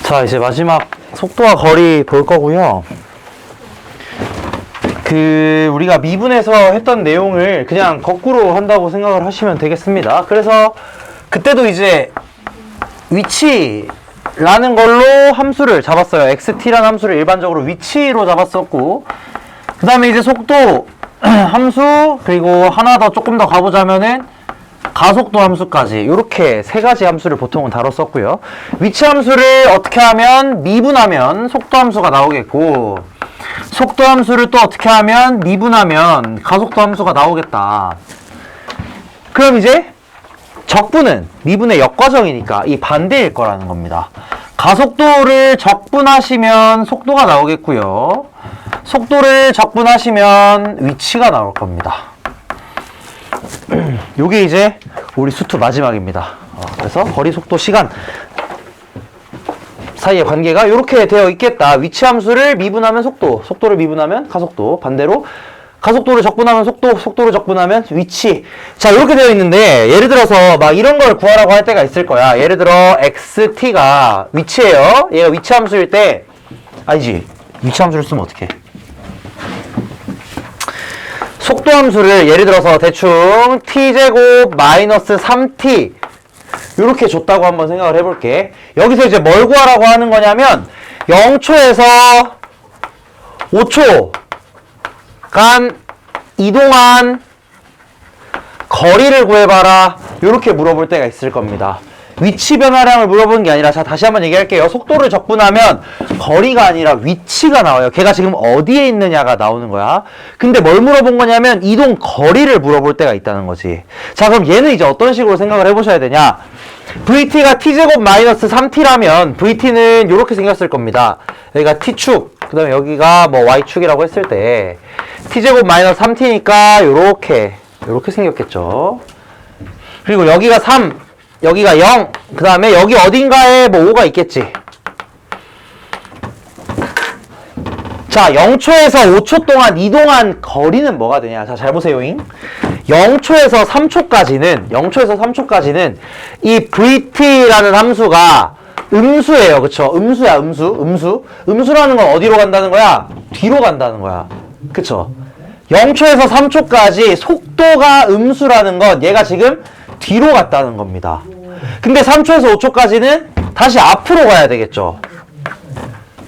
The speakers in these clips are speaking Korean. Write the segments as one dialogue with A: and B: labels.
A: 자, 이제 마지막 속도와 거리 볼 거고요. 우리가 미분에서 했던 내용을 그냥 거꾸로 한다고 생각을 하시면 되겠습니다. 그래서 그때도 이제 위치라는 걸로 함수를 잡았어요. xt라는 함수를 일반적으로 위치로 잡았었고, 그 다음에 이제 속도 함수, 그리고 하나 더 조금 더 가보자면은 가속도 함수까지, 이렇게 세 가지 함수를 보통은 다뤘었고요. 위치 함수를 어떻게 하면 미분하면 속도 함수가 나오겠고, 속도 함수를 또 어떻게 하면 미분하면 가속도 함수가 나오겠다. 그럼 이제 적분은 미분의 역과정이니까 이 반대일 거라는 겁니다. 가속도를 적분하시면 속도가 나오겠고요. 속도를 적분하시면 위치가 나올 겁니다. 요게 이제 우리 수투 마지막입니다. 그래서 거리, 속도, 시간 사이의 관계가 이렇게 되어 있겠다. 위치 함수를 미분하면 속도, 속도를 미분하면 가속도, 반대로 가속도를 적분하면 속도, 속도를 적분하면 위치. 자, 이렇게 되어 있는데, 예를 들어서 막 이런 걸 구하라고 할 때가 있을 거야. 예를 들어 xt가 위치예요. 얘가 위치 함수일 때, 아니지, 위치 함수를 쓰면 어떡해. 속도 함수를 예를 들어서 대충 t제곱 마이너스 3t 이렇게 줬다고 한번 생각을 해볼게. 여기서 이제 뭘 구하라고 하는 거냐면 0초에서 5초간 이동한 거리를 구해봐라, 이렇게 물어볼 때가 있을 겁니다. 위치 변화량을 물어보는 게 아니라, 자, 다시 한번 얘기할게요. 속도를 적분하면 거리가 아니라 위치가 나와요. 걔가 지금 어디에 있느냐가 나오는 거야. 근데 뭘 물어본 거냐면 이동 거리를 물어볼 때가 있다는 거지. 자, 그럼 얘는 이제 어떤 식으로 생각을 해보셔야 되냐. vt가 t제곱 마이너스 3t라면 vt는 이렇게 생겼을 겁니다. 여기가 t축, 그 다음에 여기가 뭐 y축이라고 했을 때 t제곱 마이너스 3t니까 요렇게 생겼겠죠. 그리고 여기가 3, 여기가 0, 그 다음에 여기 어딘가에 뭐 5가 있겠지. 자, 0초에서 5초 동안 이동한 거리는 뭐가 되냐. 자, 잘 보세요잉. 0초에서 3초까지는 이 vt라는 함수가 음수예요. 그쵸? 음수야, 음수라는 건 어디로 간다는 거야? 뒤로 간다는 거야. 그쵸? 0초에서 3초까지 속도가 음수라는 건 얘가 지금 뒤로 갔다는 겁니다. 근데 3초에서 5초까지는 다시 앞으로 가야 되겠죠.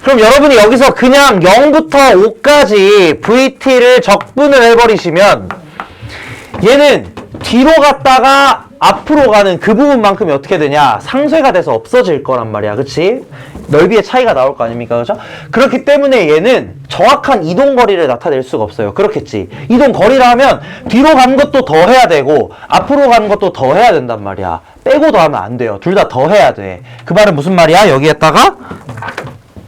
A: 그럼 여러분이 여기서 그냥 0부터 5까지 VT를 적분을 해버리시면 얘는 뒤로 갔다가 앞으로 가는 그 부분만큼이 어떻게 되냐? 상쇄가 돼서 없어질 거란 말이야. 그치? 넓이의 차이가 나올 거 아닙니까? 그죠? 그렇기 때문에 얘는 정확한 이동거리를 나타낼 수가 없어요. 그렇겠지? 이동거리라 하면 뒤로 간 것도 더 해야 되고 앞으로 간 것도 더 해야 된단 말이야. 빼고 더하면 안 돼요. 둘 다 더 해야 돼. 그 말은 무슨 말이야? 여기에다가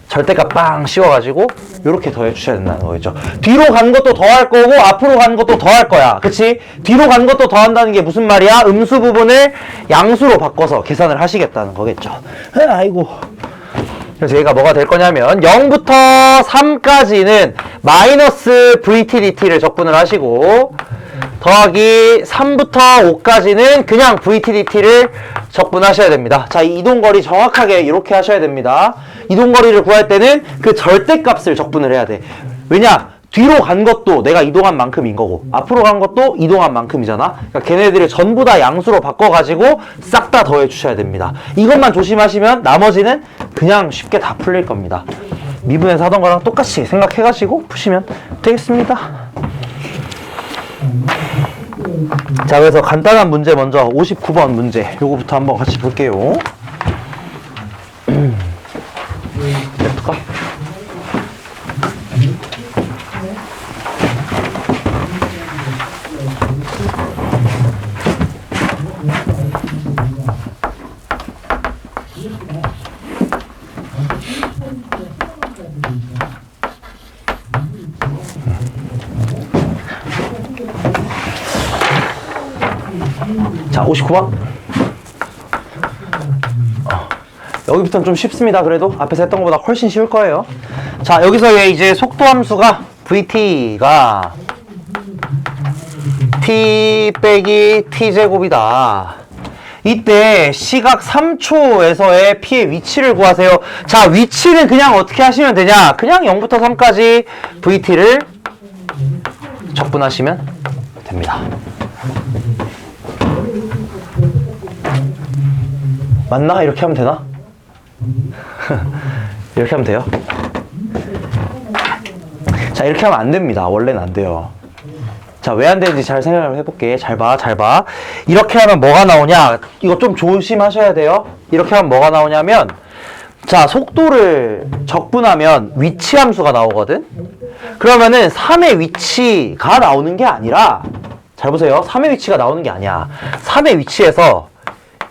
A: 절대값 빵 씌워가지고 이렇게 더해주셔야 된다는 거겠죠. 뒤로 간 것도 더 할 거고 앞으로 간 것도 더 할 거야. 그치? 뒤로 간 것도 더 한다는 게 무슨 말이야? 음수 부분을 양수로 바꿔서 계산을 하시겠다는 거겠죠. 아이고. 그래서 얘가 뭐가 될 거냐면 0부터 3까지는 마이너스 VTDT를 적분을 하시고 더하기 3부터 5까지는 그냥 VTDT를 적분하셔야 됩니다. 자, 이 이동거리 정확하게 이렇게 하셔야 됩니다. 이동거리를 구할 때는 그 절대값을 적분을 해야 돼. 왜냐? 뒤로 간 것도 내가 이동한 만큼인 거고 앞으로 간 것도 이동한 만큼이잖아. 그러니까 걔네들을 전부 다 양수로 바꿔가지고 싹 다 더해 주셔야 됩니다. 이것만 조심하시면 나머지는 그냥 쉽게 다 풀릴 겁니다. 미분에서 하던 거랑 똑같이 생각해가지고 푸시면 되겠습니다. 자, 그래서 간단한 문제 먼저 59번 문제 요거부터 한번 같이 볼게요. 냅둘까? 자, 59번. 여기부터는 좀 쉽습니다. 그래도 앞에서 했던 것보다 훨씬 쉬울 거예요. 자, 여기서 얘 이제 속도 함수가 VT가 T 빼기 T제곱이다. 이때 시각 3초에서의 P의 위치를 구하세요. 자, 위치는 그냥 어떻게 하시면 되냐? 그냥 0부터 3까지 VT를 적분하시면 됩니다. 맞나? 이렇게 하면 되나? 이렇게 하면 돼요? 자, 이렇게 하면 안 됩니다. 원래는 안 돼요. 자, 왜 안 되는지 잘 생각을 해볼게. 잘 봐, 잘 봐. 이렇게 하면 뭐가 나오냐? 이거 좀 조심하셔야 돼요. 이렇게 하면 뭐가 나오냐면, 자, 속도를 적분하면 위치 함수가 나오거든? 그러면은 3의 위치가 나오는 게 아니라, 잘 보세요. 3의 위치가 나오는 게 아니야. 3의 위치에서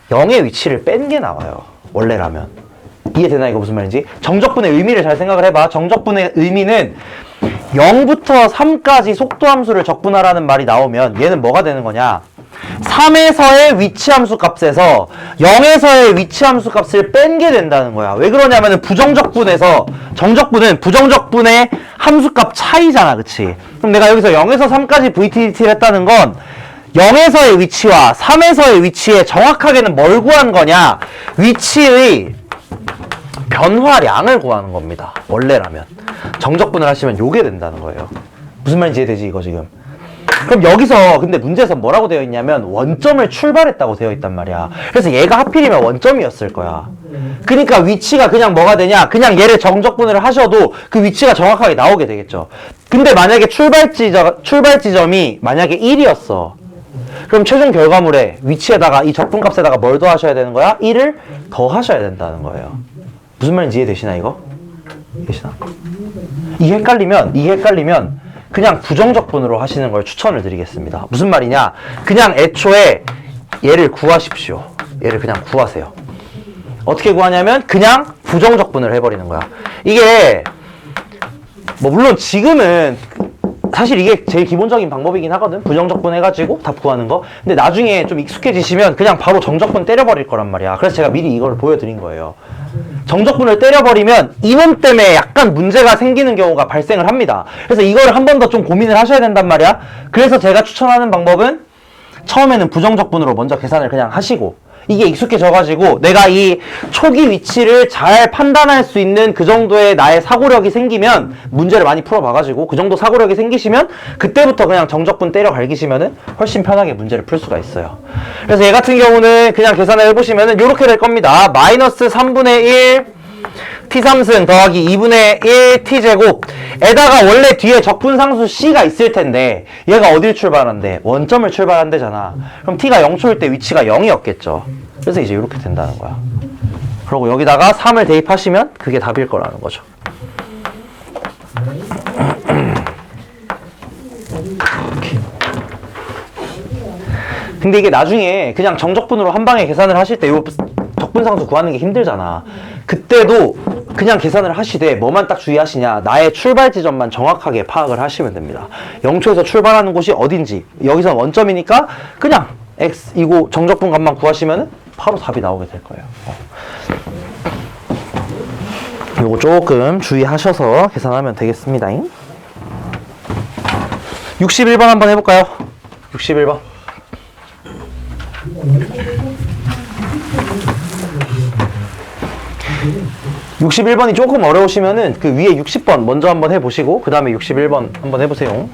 A: 0의 위치를 뺀 게 나와요. 원래라면. 이해되나? 이거 무슨 말인지? 정적분의 의미를 잘 생각을 해봐. 정적분의 의미는 0부터 3까지 속도함수를 적분하라는 말이 나오면 얘는 뭐가 되는 거냐? 3에서의 위치함수 값에서 0에서의 위치함수 값을 뺀 게 된다는 거야. 왜 그러냐면은 부정적분에서 정적분은 부정적분의 함수값 차이잖아. 그치? 그럼 내가 여기서 0에서 3까지 VTT를 했다는 건 0에서의 위치와 3에서의 위치에 정확하게는 뭘 구한 거냐? 위치의 변화량을 구하는 겁니다. 원래라면. 정적분을 하시면 요게 된다는 거예요. 무슨 말인지 이해되지 이거 지금? 그럼 여기서 근데 문제에서 뭐라고 되어 있냐면 원점을 출발했다고 되어 있단 말이야. 그래서 얘가 하필이면 원점이었을 거야. 그러니까 위치가 그냥 뭐가 되냐? 그냥 얘를 정적분을 하셔도 그 위치가 정확하게 나오게 되겠죠. 근데 만약에 출발 지점이 만약에 1이었어. 그럼 최종 결과물에 위치에다가 이 적분값에다가 뭘 더하셔야 되는 거야? 1을 더하셔야 된다는 거예요. 무슨 말인지 이해되시나 이거? 이해되시나? 이게 헷갈리면 그냥 부정적분으로 하시는 걸 추천을 드리겠습니다. 무슨 말이냐? 그냥 애초에 얘를 구하십시오. 얘를 그냥 구하세요. 어떻게 구하냐면 그냥 부정적분을 해버리는 거야. 이게 뭐 물론 지금은 사실 이게 제일 기본적인 방법이긴 하거든. 부정적분 해가지고 답 구하는 거. 근데 나중에 좀 익숙해지시면 그냥 바로 정적분 때려버릴 거란 말이야. 그래서 제가 미리 이걸 보여드린 거예요. 정적분을 때려버리면 이놈 때문에 약간 문제가 생기는 경우가 발생을 합니다. 그래서 이거를 한 번 더 좀 고민을 하셔야 된단 말이야. 그래서 제가 추천하는 방법은 처음에는 부정적분으로 먼저 계산을 그냥 하시고, 이게 익숙해져가지고 내가 이 초기 위치를 잘 판단할 수 있는 그 정도의 나의 사고력이 생기면, 문제를 많이 풀어봐가지고 그 정도 사고력이 생기시면 그때부터 그냥 정적분 때려 갈기시면은 훨씬 편하게 문제를 풀 수가 있어요. 그래서 얘 같은 경우는 그냥 계산을 해보시면은 요렇게 될 겁니다. 마이너스 3분의 1 t3승 더하기 2분의 1 t제곱 에다가 원래 뒤에 적분상수 c가 있을 텐데 얘가 어딜 출발한대? 원점을 출발한대잖아. 그럼 t가 0초일 때 위치가 0이었겠죠. 그래서 이제 이렇게 된다는 거야. 그리고 여기다가 3을 대입하시면 그게 답일 거라는 거죠. 근데 이게 나중에 그냥 정적분으로 한 방에 계산을 하실 때 요 적분상수 구하는 게 힘들잖아. 그때도 그냥 계산을 하시되 뭐만 딱 주의하시냐, 나의 출발 지점만 정확하게 파악을 하시면 됩니다. 0초에서 출발하는 곳이 어딘지, 여기서 원점이니까 그냥 x 이거 정적분 값만 구하시면 바로 답이 나오게 될 거예요. 요거 조금 주의하셔서 계산하면 되겠습니다. 61번 한번 해볼까요? 61번. 61번이 조금 어려우시면은 그 위에 60번 먼저 한번 해보시고 그 다음에 61번 한번 해보세요.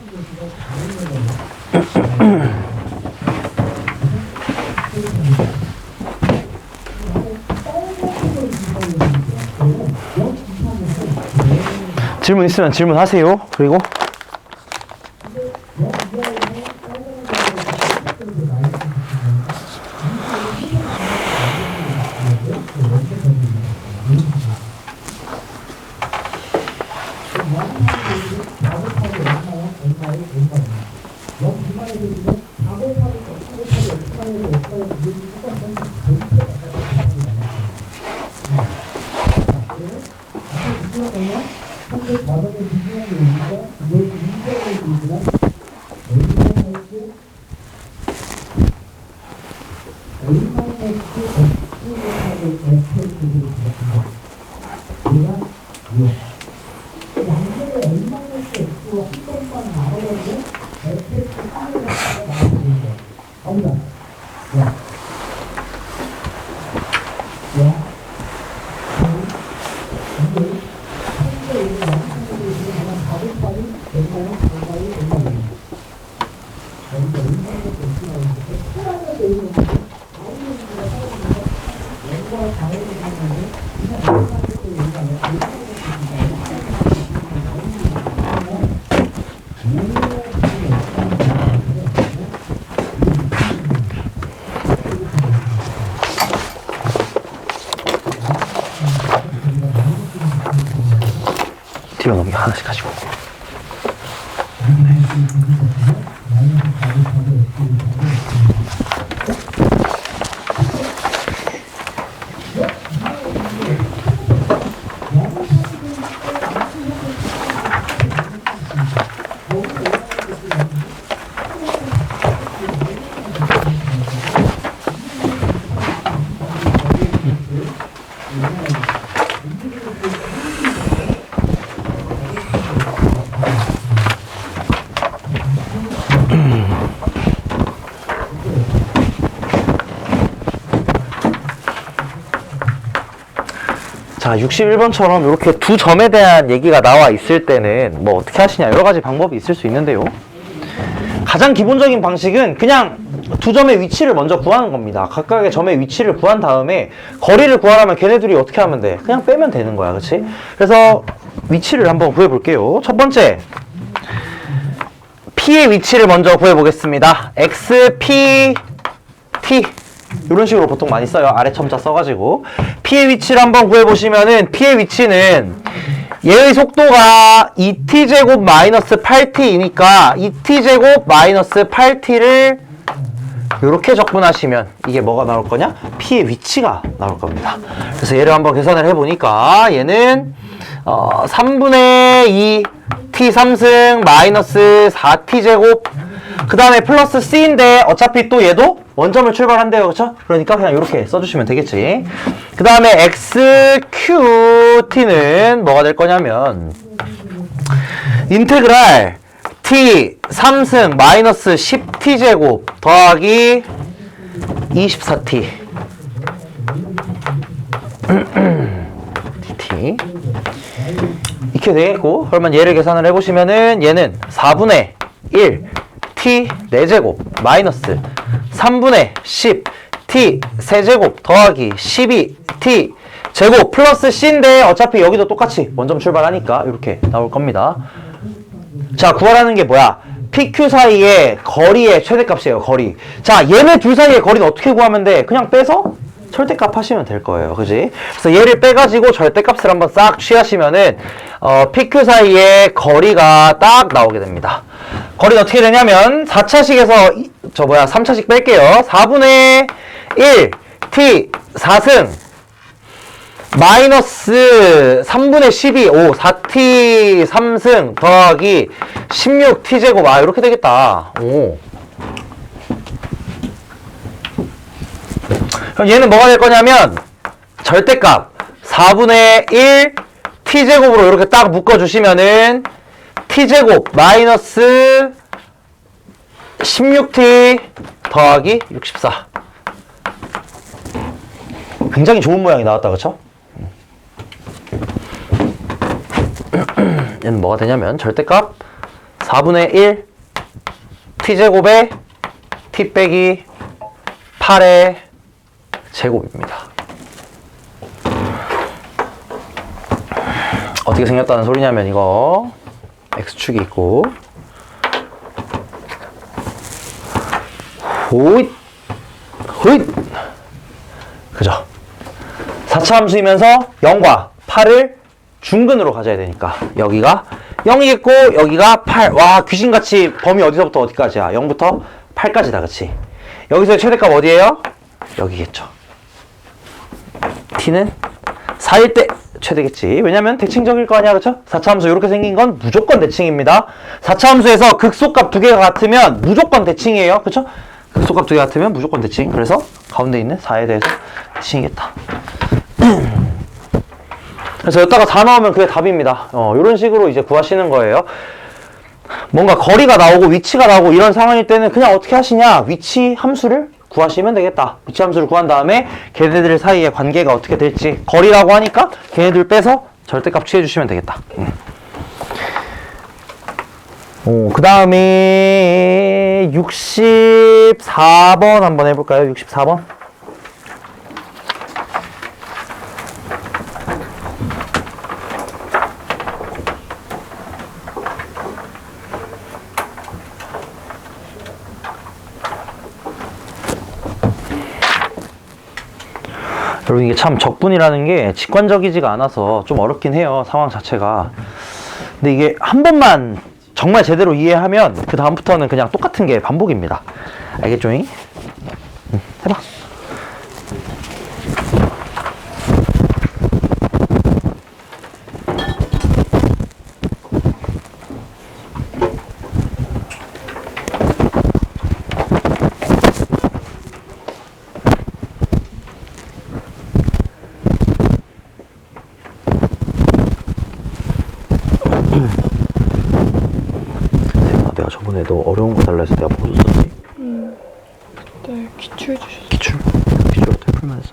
A: 질문 있으면 질문하세요. 그리고 뒤로 넘겨 하나씩 가지고. 자, 61번처럼 이렇게 두 점에 대한 얘기가 나와 있을 때는 뭐 어떻게 하시냐, 여러 가지 방법이 있을 수 있는데요. 가장 기본적인 방식은 그냥 두 점의 위치를 먼저 구하는 겁니다. 각각의 점의 위치를 구한 다음에 거리를 구하려면 걔네들이 어떻게 하면 돼? 그냥 빼면 되는 거야, 그치? 그래서 위치를 한번 구해볼게요. 첫 번째, P의 위치를 먼저 구해보겠습니다. X, P, T 이런 식으로 보통 많이 써요. 아래 첨자 써가지고 P의 위치를 한번 구해보시면은 P의 위치는 얘의 속도가 2t제곱 마이너스 8t이니까 2t제곱 마이너스 8t를 이렇게 적분하시면 이게 뭐가 나올 거냐? P의 위치가 나올 겁니다. 그래서 얘를 한번 계산을 해보니까 얘는 3분의 2 t 3승 마이너스 4t제곱 그 다음에 플러스 c인데 어차피 또 얘도 원점을 출발한대요. 그렇죠? 그러니까 그냥 이렇게 써주시면 되겠지. 그 다음에 xqt는 뭐가 될 거냐면 인테그랄 t 3승 마이너스 10t제곱 더하기 24t dt 이렇게 되겠고, 그러면 얘를 계산을 해보시면은 얘는 4분의 1 t 4제곱 마이너스 3분의 10 t 세제곱 더하기 12 t 제곱 플러스 c인데 어차피 여기도 똑같이 원점 출발하니까 이렇게 나올 겁니다. 자, 구하라는 게 뭐야? PQ 사이의 거리의 최대값이에요. 거리. 자, 얘네 둘 사이의 거리는 어떻게 구하면 돼? 그냥 빼서 절대값 하시면 될 거예요. 그지? 그래서 얘를 빼가지고 절대값을 한번 싹 취하시면은 PQ 사이의 거리가 딱 나오게 됩니다. 거리는 어떻게 되냐면 4차식에서 3차식 뺄게요. 4분의 1 t 4승 마이너스 3분의 12 5 4t 3승 더하기 16t 제곱. 아, 이렇게 되겠다. 오. 그럼 얘는 뭐가 될 거냐면 절대값 4분의 1 t제곱으로 이렇게 딱 묶어주시면은 t제곱 마이너스 16t 더하기 64. 굉장히 좋은 모양이 나왔다, 그쵸? 얘는 뭐가 되냐면 절대값 4분의 1 t제곱에 t 빼기 8의 제곱입니다. 어떻게 생겼다는 소리냐면 이거 x축이 있고 호잇 호잇 그죠? 4차 함수이면서 0과 8을 중근으로 가져야 되니까 여기가 0이겠고 여기가 8. 와, 귀신같이 범위 어디서부터 어디까지야? 0부터 8까지다, 그치? 여기서의 최대값 어디예요? 여기겠죠. t는 4일 때 최대겠지. 왜냐면 대칭적일 거 아니야, 그쵸? 4차 함수 이렇게 생긴 건 무조건 대칭입니다. 4차 함수에서 극소값 두 개가 같으면 무조건 대칭이에요, 그쵸? 극소값 두 개 같으면 무조건 대칭. 그래서 가운데 있는 4에 대해서 대칭이겠다. 그래서 여기다가 4 나오면 그게 답입니다. 이런 식으로 이제 구하시는 거예요. 뭔가 거리가 나오고 위치가 나오고 이런 상황일 때는 그냥 어떻게 하시냐? 위치 함수를 구하시면 되겠다. 위치 함수를 구한 다음에 걔네들 사이의 관계가 어떻게 될지 거리라고 하니까 걔네들 빼서 절대값 취해주시면 되겠다. 그 다음에 64번 한번 해볼까요? 64번. 여러분 이게 참 적분이라는 게 직관적이지가 않아서 좀 어렵긴 해요. 상황 자체가. 근데 이게 한 번만 정말 제대로 이해하면 그 다음부터는 그냥 똑같은 게 반복입니다. 알겠죠? 해봐. 내가 저번에 너 어려운 거 달라 해서 내가 보여줬었지?
B: 네, 기출 주셨어요.
A: 기출? 기출 어떻게 풀면 했어?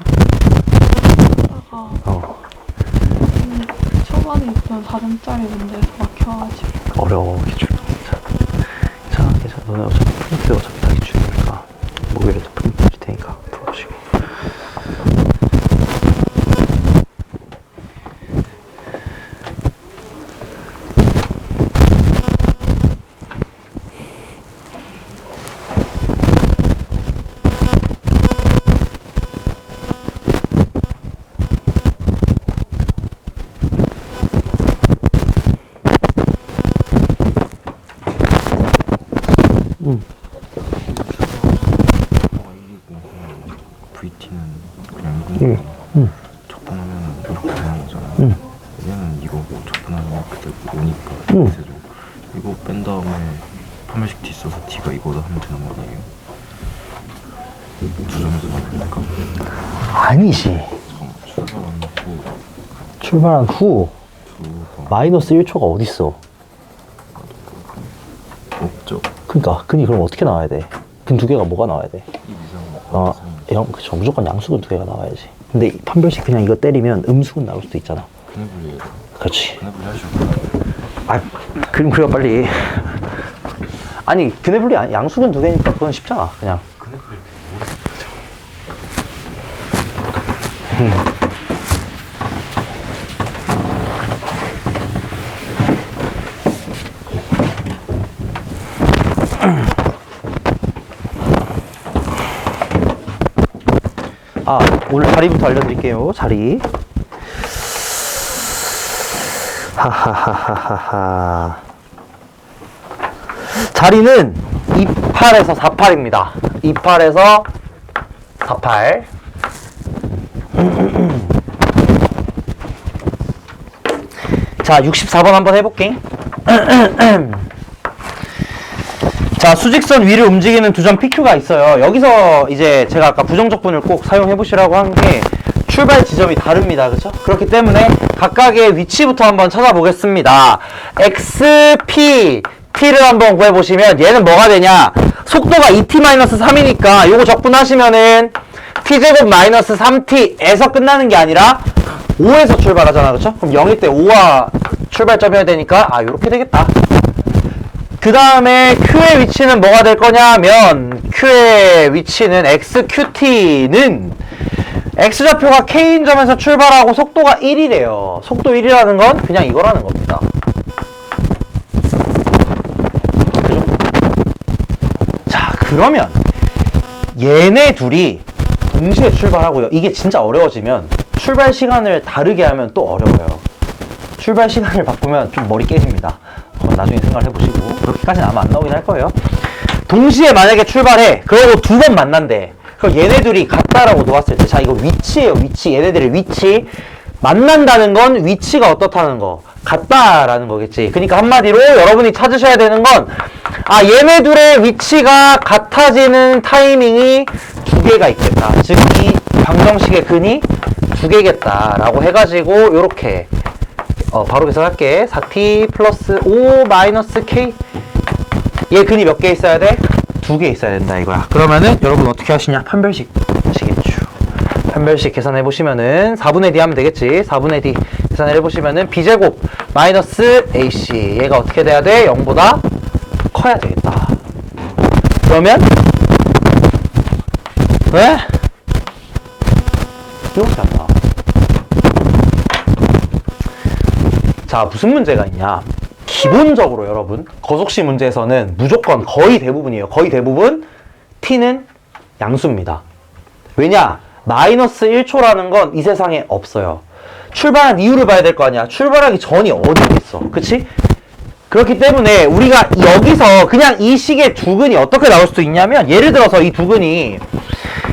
B: 하다가 초반에 있던 4점짜리 문제에서 막혀가지고
A: 어려워 기출. 괜찮아. 너네 어차피 프린트 어차피 다 기출이니까 목요일에 또 프린트 해줄 테니까 풀어보시고.
C: VT는 그냥 이거 적분하면 이렇게 되는 거잖아. 얘는 이거고 적분하면 그때 오니까 대세죠. 이거 뺀 다음에 판별식 D 써서 D가 이거다 하면 되는 거 아니에요? 두 점에서 나오니까.
A: 아니지.
C: 잠깐만
A: 출발한 후 마이너스 1초가 어딨어?
C: 없죠.
A: 그러니까 근이 그럼 어떻게 나와야 돼? 근 두 개가 뭐가 나와야 돼? 그쵸. 무조건 양수근 두 개가 나와야지. 근데 판별식 그냥 이거 때리면 음수근 나올 수도 있잖아.
C: 그네 분리
A: 그렇지.
C: 그네 분리 하시고.
A: 아, 그럼 그래요 빨리. 아니 그네 분리 양수근 두 개니까 그건 쉽잖아 그냥.
C: 그네 분리
A: 아, 오늘 자리부터 알려드릴게요. 자리. 하하하하하. 자리는 28에서 48입니다. 28에서 48. 자, 64번 한번 해볼게. 자, 수직선 위를 움직이는 두 점 PQ가 있어요. 여기서 이제 제가 아까 부정적분을 꼭 사용해 보시라고 한 게 출발 지점이 다릅니다. 그렇죠? 그렇기 때문에 각각의 위치부터 한번 찾아보겠습니다. XP, T를 한번 구해 보시면 얘는 뭐가 되냐? 속도가 2t-3이니까 요거 적분하시면은 t제곱 마이너스 3t에서 끝나는 게 아니라 5에서 출발하잖아. 그렇죠? 그럼 0일 때 5와 출발점이어야 되니까 요렇게 되겠다. 그 다음에 Q의 위치는 뭐가 될 거냐면 Q의 위치는 XQT는 X좌표가 K인 점에서 출발하고 속도가 1이래요. 속도 1이라는 건 그냥 이거라는 겁니다. 그죠? 자, 그러면 얘네 둘이 동시에 출발하고요. 이게 진짜 어려워지면 출발 시간을 다르게 하면 또 어려워요. 출발 시간을 바꾸면 좀 머리 깨집니다. 나중에 생각을 해보시고 그렇게까지는 아마 안 나오긴 할 거예요. 동시에 만약에 출발해 그러고 두 번 만난대. 그럼 얘네들이 같다라고 놓았을 때 자 이거 위치예요. 위치. 얘네들의 위치. 만난다는 건 위치가 어떻다는 거 같다라는 거겠지. 그러니까 한마디로 여러분이 찾으셔야 되는 건 얘네들의 위치가 같아지는 타이밍이 두 개가 있겠다. 즉 이 방정식의 근이 두 개겠다 라고 해가지고 요렇게 바로 계산할게. 4t 플러스 5 마이너스 k. 얘 근이 몇 개 있어야 돼? 두 개 있어야 된다 이거야. 그러면은 여러분 어떻게 하시냐? 판별식 하시겠죠. 판별식 계산해 보시면은 4분의 D 하면 되겠지. 4분의 D 계산을 해보시면은 B제곱 마이너스 AC 얘가 어떻게 돼야 돼? 0보다 커야 되겠다. 그러면 왜? 이렇게 안 나와. 자, 무슨 문제가 있냐? 기본적으로 여러분 거속시 문제에서는 무조건 거의 대부분이에요. 거의 대부분 t는 양수입니다. 왜냐? 마이너스 1초라는 건 이 세상에 없어요. 출발한 이유를 봐야 될 거 아니야. 출발하기 전이 어디 있어. 그치? 그렇기 때문에 우리가 여기서 그냥 이 식의 두근이 어떻게 나올 수도 있냐면 예를 들어서 이 두근이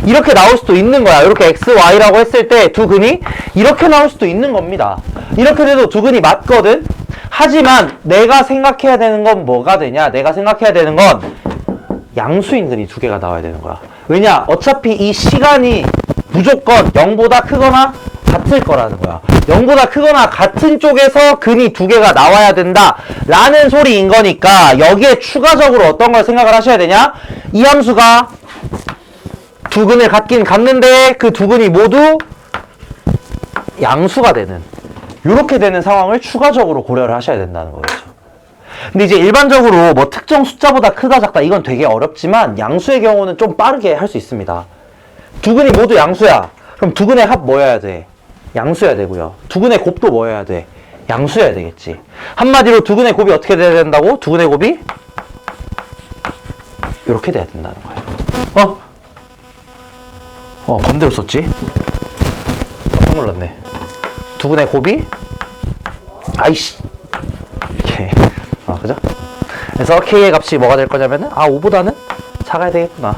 A: 이렇게 나올 수도 있는 거야. 이렇게 x, y라고 했을 때 두근이 이렇게 나올 수도 있는 겁니다. 이렇게 돼도 두근이 맞거든? 하지만 내가 생각해야 되는 건 뭐가 되냐? 내가 생각해야 되는 건 양수인 근이 두 개가 나와야 되는 거야. 왜냐? 어차피 이 시간이 무조건 0보다 크거나 같을 거라는 거야. 0보다 크거나 같은 쪽에서 근이 두 개가 나와야 된다 라는 소리인 거니까 여기에 추가적으로 어떤 걸 생각을 하셔야 되냐? 이 함수가 두 근을 갖긴 갖는데 그 두 근이 모두 양수가 되는 이렇게 되는 상황을 추가적으로 고려를 하셔야 된다는 거겠죠. 근데 이제 일반적으로 뭐 특정 숫자보다 크다 작다 이건 되게 어렵지만 양수의 경우는 좀 빠르게 할 수 있습니다. 두 근이 모두 양수야. 그럼 두 근의 합 뭐여야 돼? 양수여야 되고요. 두 근의 곱도 뭐여야 돼? 양수여야 되겠지. 한마디로 두 근의 곱이 어떻게 돼야 된다고? 두 근의 곱이 이렇게 돼야 된다는 거예요. 반대로 썼지? 깜짝 놀랐네. 두 근의 곱이 아이씨 이렇게 그죠? 그래서 K의 값이 뭐가 될 거냐면은 5보다는 작아야 되겠구나.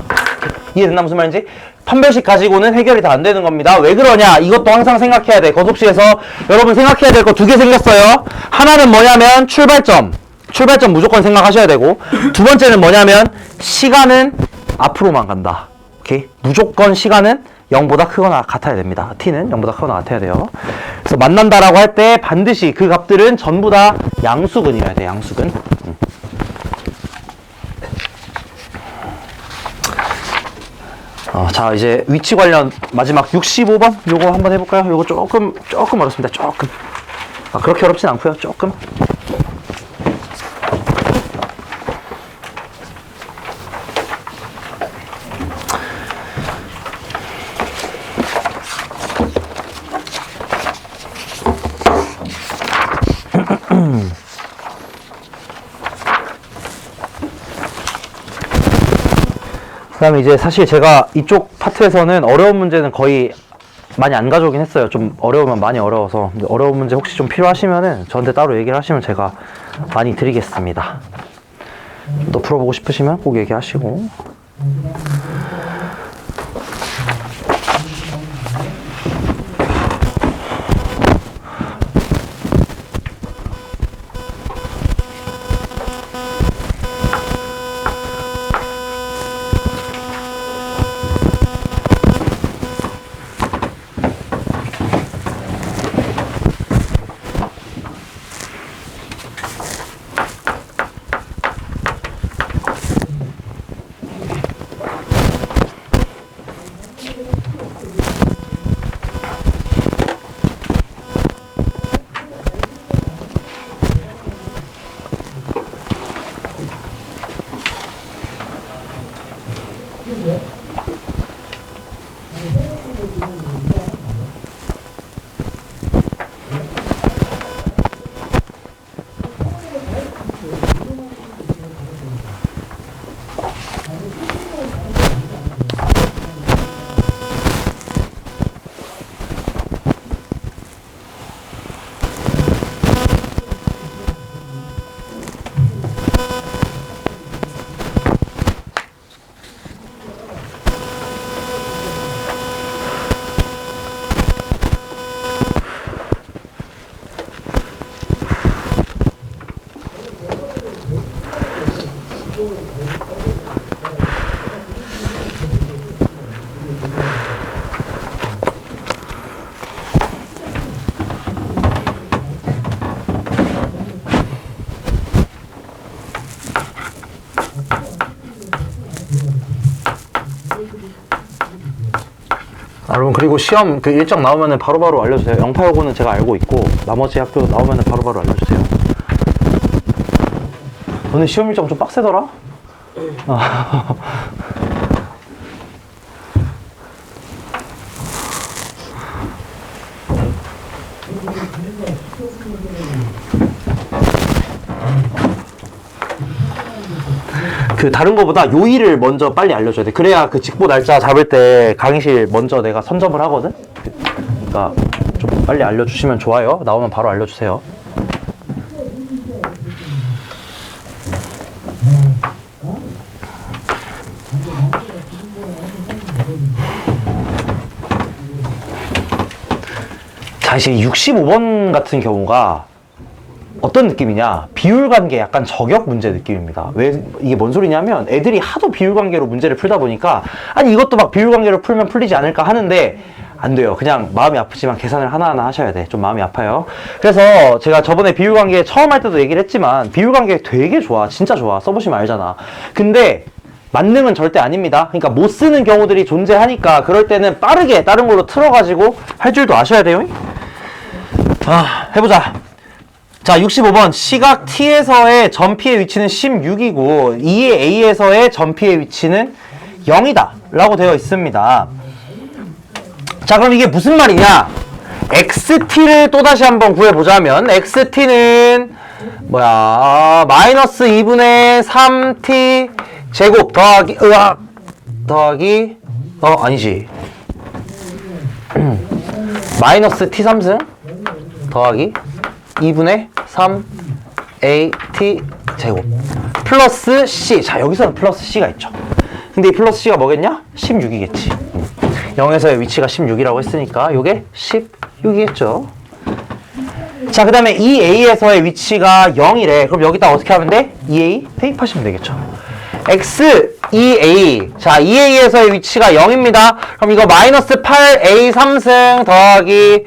A: 이해됐나 무슨 말인지? 판별식 가지고는 해결이 다 안 되는 겁니다. 왜 그러냐? 이것도 항상 생각해야 돼. 거속식에서 여러분 생각해야 될 거 두 개 생겼어요. 하나는 뭐냐면 출발점 무조건 생각하셔야 되고, 두 번째는 뭐냐면 시간은 앞으로만 간다. 오케이? 무조건 시간은 0보다 크거나 같아야 됩니다. t는 0보다 크거나 같아야 돼요. 그래서 만난다라고 할 때 반드시 그 값들은 전부 다 양수근이어야 돼. 양수근. 자, 이제 위치 관련 마지막 65번 요거 한번 해볼까요? 요거 조금 어렵습니다. 조금. 그렇게 어렵진 않고요. 조금. 그 다음에 이제 사실 제가 이쪽 파트에서는 어려운 문제는 거의 많이 안 가져오긴 했어요. 좀 어려우면 많이 어려워서. 어려운 문제 혹시 좀 필요하시면은 저한테 따로 얘기를 하시면 제가 많이 드리겠습니다. 좀 더 풀어보고 싶으시면 꼭 얘기하시고. 여러분 그리고 시험 그 일정 나오면은 바로바로 알려주세요. 0859는 제가 알고 있고 나머지 학교 나오면은 바로바로 알려주세요. 오늘 시험 일정 좀 빡세더라? 그 다른 거보다 요일을 먼저 빨리 알려줘야 돼. 그래야 그 직보 날짜 잡을 때 강의실 먼저 내가 선점을 하거든. 그러니까 좀 빨리 알려주시면 좋아요. 나오면 바로 알려주세요. 자, 이제 65번 같은 경우가 어떤 느낌이냐? 비율관계 약간 저격 문제 느낌입니다. 왜 이게 뭔 소리냐면 애들이 하도 비율관계로 문제를 풀다 보니까 아니 이것도 막 비율관계로 풀면 풀리지 않을까 하는데 안 돼요. 그냥 마음이 아프지만 계산을 하나하나 하셔야 돼. 좀 마음이 아파요. 그래서 제가 저번에 비율관계 처음 할 때도 얘기를 했지만 비율관계 되게 좋아. 진짜 좋아. 써보시면 알잖아. 근데 만능은 절대 아닙니다. 그러니까 못 쓰는 경우들이 존재하니까 그럴 때는 빠르게 다른 걸로 틀어가지고 할 줄도 아셔야 돼요. 해보자. 자, 65번 시각 T에서의 점P의 위치는 16이고 2의 A에서의 점P의 위치는 0이다 라고 되어 있습니다. 자, 그럼 이게 무슨 말이냐? XT를 또다시 한번 구해보자면 XT는 뭐야? 마이너스 2분의 3T 제곱 더하기 더하기 아니지 마이너스 T3승 더하기 2분의 3AT 제곱 플러스 C. 자, 여기서는 플러스 C가 있죠. 근데 이 플러스 C가 뭐겠냐? 16이겠지. 0에서의 위치가 16이라고 했으니까 요게 16이겠죠. 자, 그 다음에 2A에서의 위치가 0이래. 그럼 여기다 어떻게 하면 돼? 2A 대입하시면 되겠죠. X 2A. 자, 2A에서의 위치가 0입니다. 그럼 이거 마이너스 8A 3승 더하기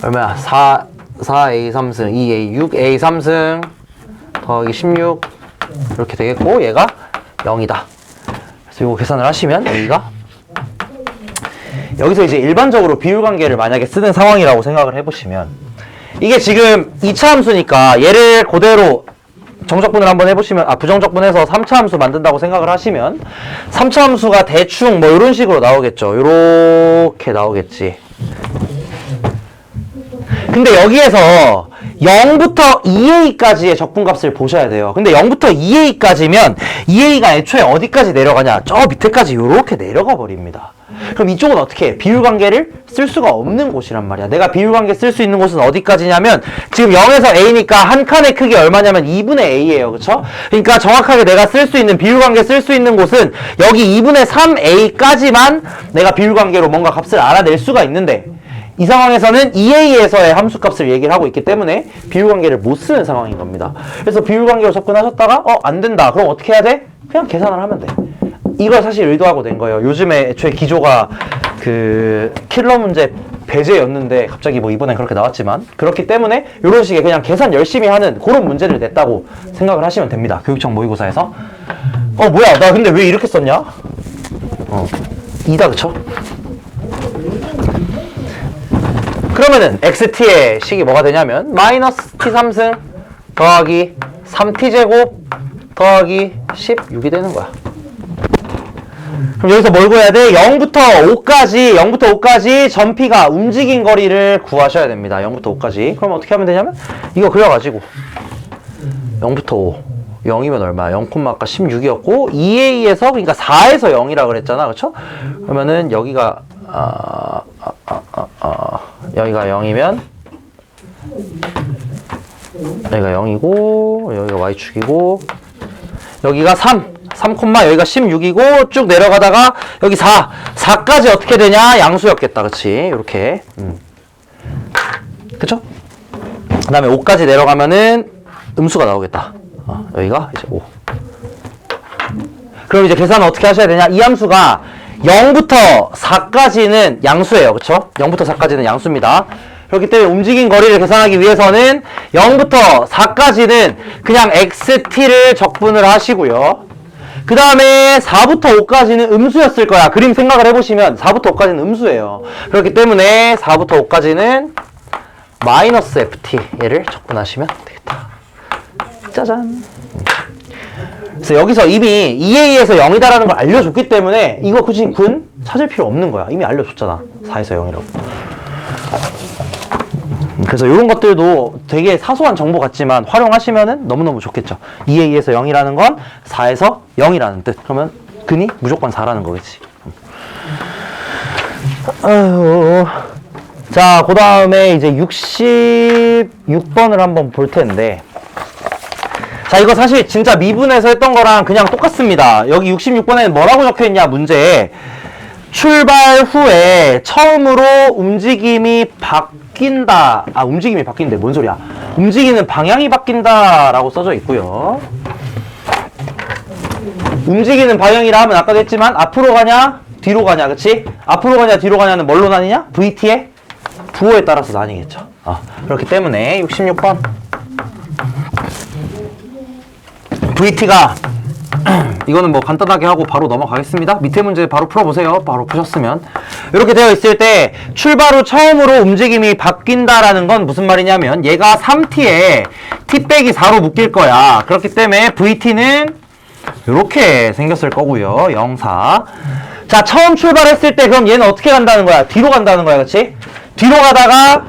A: 얼마야? 4A 3승 2A 6A 3승 더하기 16 이렇게 되겠고 얘가 0이다. 그래서 이거 계산을 하시면 여기서 이제 일반적으로 비율관계를 만약에 쓰는 상황이라고 생각을 해보시면 이게 지금 2차 함수니까 얘를 그대로 정적분을 한번 해보시면 부정적분해서 3차 함수 만든다고 생각을 하시면 3차 함수가 대충 뭐 이런 식으로 나오겠죠. 이렇게 나오겠지. 근데 여기에서 0부터 2a까지의 적분값을 보셔야 돼요. 근데 0부터 2a까지면 2a가 애초에 어디까지 내려가냐? 저 밑에까지 이렇게 내려가 버립니다. 그럼 이쪽은 어떻게 해? 비율관계를 쓸 수가 없는 곳이란 말이야. 내가 비율관계 쓸 수 있는 곳은 어디까지냐면 지금 0에서 a니까 한 칸의 크기 얼마냐면 2분의 a예요. 그쵸? 그러니까 정확하게 내가 쓸 수 있는 비율관계 쓸 수 있는 곳은 여기 2분의 3a까지만 내가 비율관계로 뭔가 값을 알아낼 수가 있는데 이 상황에서는 2a에서의 함수값을 얘기를 하고 있기 때문에 비율관계를 못 쓰는 상황인 겁니다. 그래서 비율관계로 접근하셨다가 안 된다. 그럼 어떻게 해야 돼? 그냥 계산을 하면 돼. 이걸 사실 의도하고 낸 거예요. 요즘에 애초에 기조가 그 킬러 문제 배제였는데 갑자기 뭐 이번엔 그렇게 나왔지만 그렇기 때문에 이런 식의 그냥 계산 열심히 하는 그런 문제를 냈다고 생각을 하시면 됩니다. 교육청 모의고사에서. 뭐야 나 근데 왜 이렇게 썼냐? 2다 그쵸? 그러면은 xt의 식이 뭐가 되냐면 마이너스 t3승 더하기 3t제곱 더하기 16이 되는 거야. 그럼 여기서 뭘 구해야 돼? 0부터 5까지 점P가 움직인 거리를 구하셔야 됩니다. 0부터 5까지. 그럼 어떻게 하면 되냐면 이거 그려가지고 0부터 5 0이면 얼마야? 0, 아까 16이었고 2a에서 그러니까 4에서 0이라 그랬잖아. 그쵸? 그러면은 여기가 여기가 0이면 여기가 0이고 여기가 y축이고 여기가 3, 여기가 16이고 쭉 내려가다가 여기 4까지 어떻게 되냐? 양수였겠다. 그치? 이렇게 그쵸? 그 다음에 5까지 내려가면은 음수가 나오겠다. 여기가 이제 5. 그럼 이제 계산은 어떻게 하셔야 되냐? 이 함수가 0부터 4까지는 양수예요. 그쵸? 0부터 4까지는 양수입니다. 그렇기 때문에 움직인 거리를 계산하기 위해서는 0부터 4까지는 그냥 xt를 적분을 하시고요. 그 그 다음에 4부터 5까지는 음수였을 거야. 그림 생각을 해보시면 4부터 5까지는 음수예요. 그렇기 때문에 4부터 5까지는 마이너스 ft 얘를 적분하시면 되겠다. 짜잔. 그래서 여기서 이미 2a에서 0이다라는 걸 알려줬기 때문에 이거 굳이 군 찾을 필요 없는 거야. 이미 알려줬잖아. 4에서 0이라고. 그래서 이런 것들도 되게 사소한 정보 같지만 활용하시면은 너무너무 좋겠죠. 2a에서 0이라는 건 4에서 0이라는 뜻. 그러면 근이 무조건 4라는 거겠지. 아유. 자, 그 다음에 이제 66번을 한번 볼 텐데. 자, 이거 사실 진짜 미분에서 했던 거랑 그냥 똑같습니다. 여기 66번에는 뭐라고 적혀 있냐, 문제에. 출발 후에 처음으로 움직임이 바뀐다. 아, 움직임이 바뀐대. 뭔 소리야? 움직이는 방향이 바뀐다. 라고 써져 있고요. 움직이는 방향이라 하면 아까도 했지만 앞으로 가냐, 뒤로 가냐, 그치? 앞으로 가냐, 뒤로 가냐는 뭘로 나뉘냐? VT의 부호에 따라서 나뉘겠죠. 그렇기 때문에 66번. VT가 이거는 뭐 간단하게 하고 바로 넘어가겠습니다. 밑에 문제 바로 풀어보세요. 바로 푸셨으면. 이렇게 되어 있을 때 출발 후 처음으로 움직임이 바뀐다라는 건 무슨 말이냐면 얘가 3t에 t 빼기 4로 묶일 거야. 그렇기 때문에 VT는 이렇게 생겼을 거고요. 0, 4. 자, 처음 출발했을 때 그럼 얘는 어떻게 간다는 거야? 뒤로 간다는 거야. 그치? 뒤로 가다가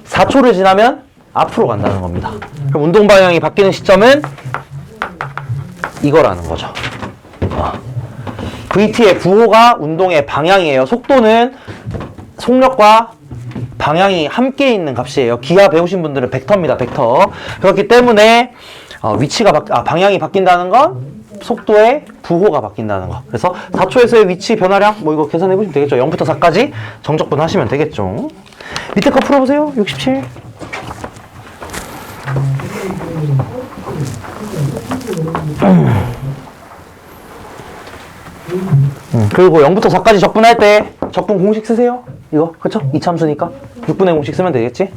A: 4초를 지나면 앞으로 간다는 겁니다. 그럼 운동 방향이 바뀌는 시점은 이거라는 거죠. VT의 부호가 운동의 방향이에요. 속도는 속력과 방향이 함께 있는 값이에요. 기하 배우신 분들은 벡터입니다. 벡터. 그렇기 때문에 방향이 바뀐다는 건 속도의 부호가 바뀐다는 거. 그래서 4초에서의 위치 변화량 뭐 이거 계산해 보시면 되겠죠. 0부터 4까지 정적분 하시면 되겠죠. 밑에 거 풀어보세요. 67. 그리고 0부터 4까지 적분할 때 적분 공식 쓰세요. 이거 그쵸? 이참수니까 6분의 공식 쓰면 되겠지?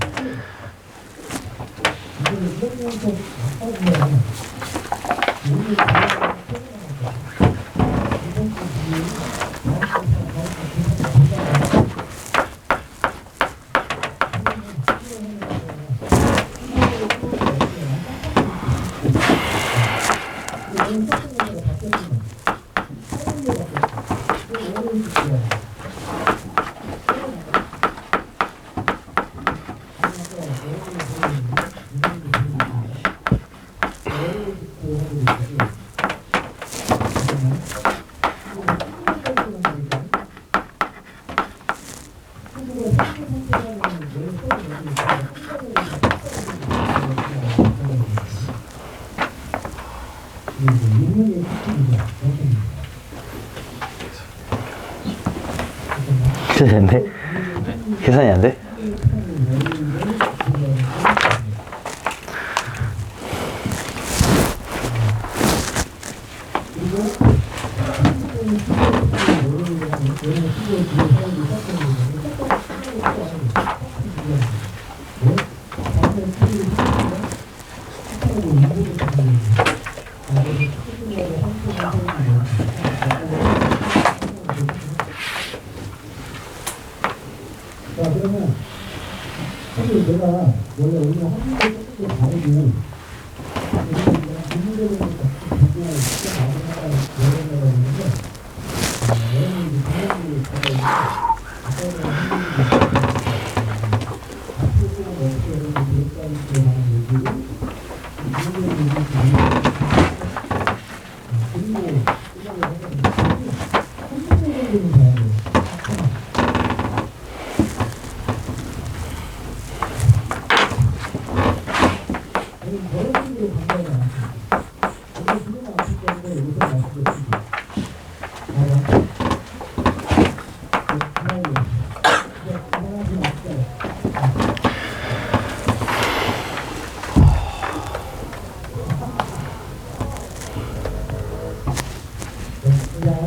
A: 계산이 안 돼? 계산이 안 돼?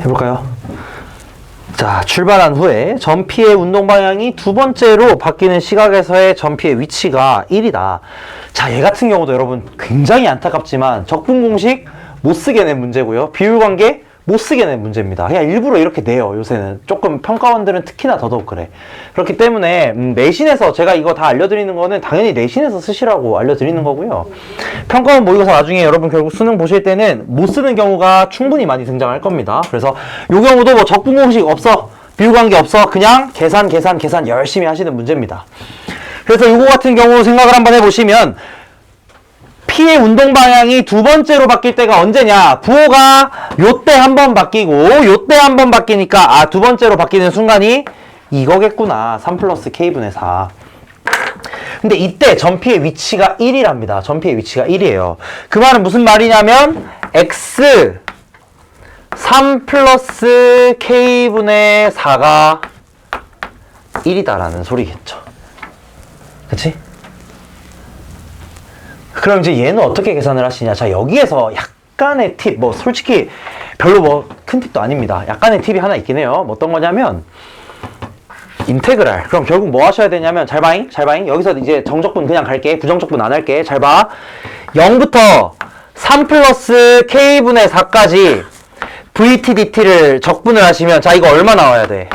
A: 해볼까요? 자, 출발한 후에 전피의 운동 방향이 두 번째로 바뀌는 시각에서의 전피의 위치가 1이다. 자, 얘 같은 경우도 여러분 굉장히 안타깝지만 적분 공식 못 쓰게 낸 문제고요. 비율관계 못 쓰게 낸 문제입니다. 그냥 일부러 이렇게 내요. 요새는 조금 평가원들은 특히나 더더욱 그래. 그렇기 때문에 내신에서 제가 이거 다 알려드리는 거는 당연히 내신에서 쓰시라고 알려드리는 거고요. 평가원 모의고사 나중에 여러분 결국 수능 보실 때는 못 쓰는 경우가 충분히 많이 등장할 겁니다. 그래서 요 경우도 뭐 적분 공식 없어, 비율관계 없어, 그냥 계산 열심히 하시는 문제입니다. 그래서 이거 같은 경우 생각을 한번 해보시면 P의 운동 방향이 두 번째로 바뀔 때가 언제냐? 부호가 요때 한 번 바뀌고 요때 한 번 바뀌니까 아, 두 번째로 바뀌는 순간이 이거겠구나. 3 플러스 K분의 4. 근데 이때 전피의 위치가 1이랍니다. 전피의 위치가 1이에요. 그 말은 무슨 말이냐면 X 3 플러스 K분의 4가 1이다라는 소리겠죠. 그치? 그럼 이제 얘는 어떻게 계산을 하시냐? 자, 여기에서 약간의 팁, 뭐 솔직히 별로 뭐 큰 팁도 아닙니다. 약간의 팁이 하나 있긴 해요. 뭐 어떤 거냐면 인테그랄. 그럼 결국 뭐 하셔야 되냐면 잘 봐잉. 여기서 이제 정적분 그냥 갈게. 부정적분 안 할게. 잘 봐. 0부터 3 플러스 K분의 4까지 VTDT를 적분을 하시면 자, 이거 얼마 나와야 돼?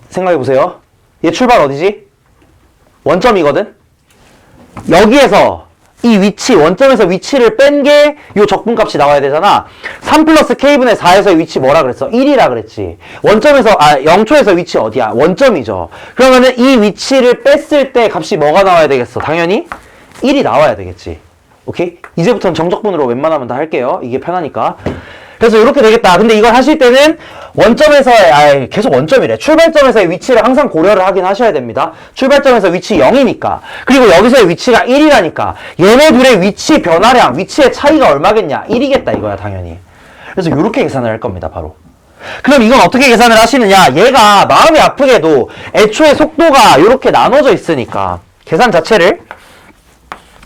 A: 생각해 보세요. 얘 출발 어디지? 원점이거든? 여기에서 이 위치, 원점에서 위치를 뺀 게 요 적분값이 나와야 되잖아. 3 플러스 K분의 4에서의 위치 뭐라 그랬어? 1이라 그랬지. 원점에서, 0초에서 위치 어디야? 원점이죠. 그러면은 이 위치를 뺐을 때 값이 뭐가 나와야 되겠어? 당연히 1이 나와야 되겠지. 오케이? 이제부터는 정적분으로 웬만하면 다 할게요. 이게 편하니까. 그래서 이렇게 되겠다. 근데 이걸 하실 때는 원점에서의, 계속 원점이래. 출발점에서의 위치를 항상 고려를 하긴 하셔야 됩니다. 출발점에서 위치 0이니까. 그리고 여기서의 위치가 1이라니까. 얘네 둘의 위치 변화량, 위치의 차이가 얼마겠냐? 1이겠다 이거야, 당연히. 그래서 이렇게 계산을 할 겁니다, 바로. 그럼 이건 어떻게 계산을 하시느냐? 얘가 마음이 아프게도 애초에 속도가 이렇게 나눠져 있으니까 계산 자체를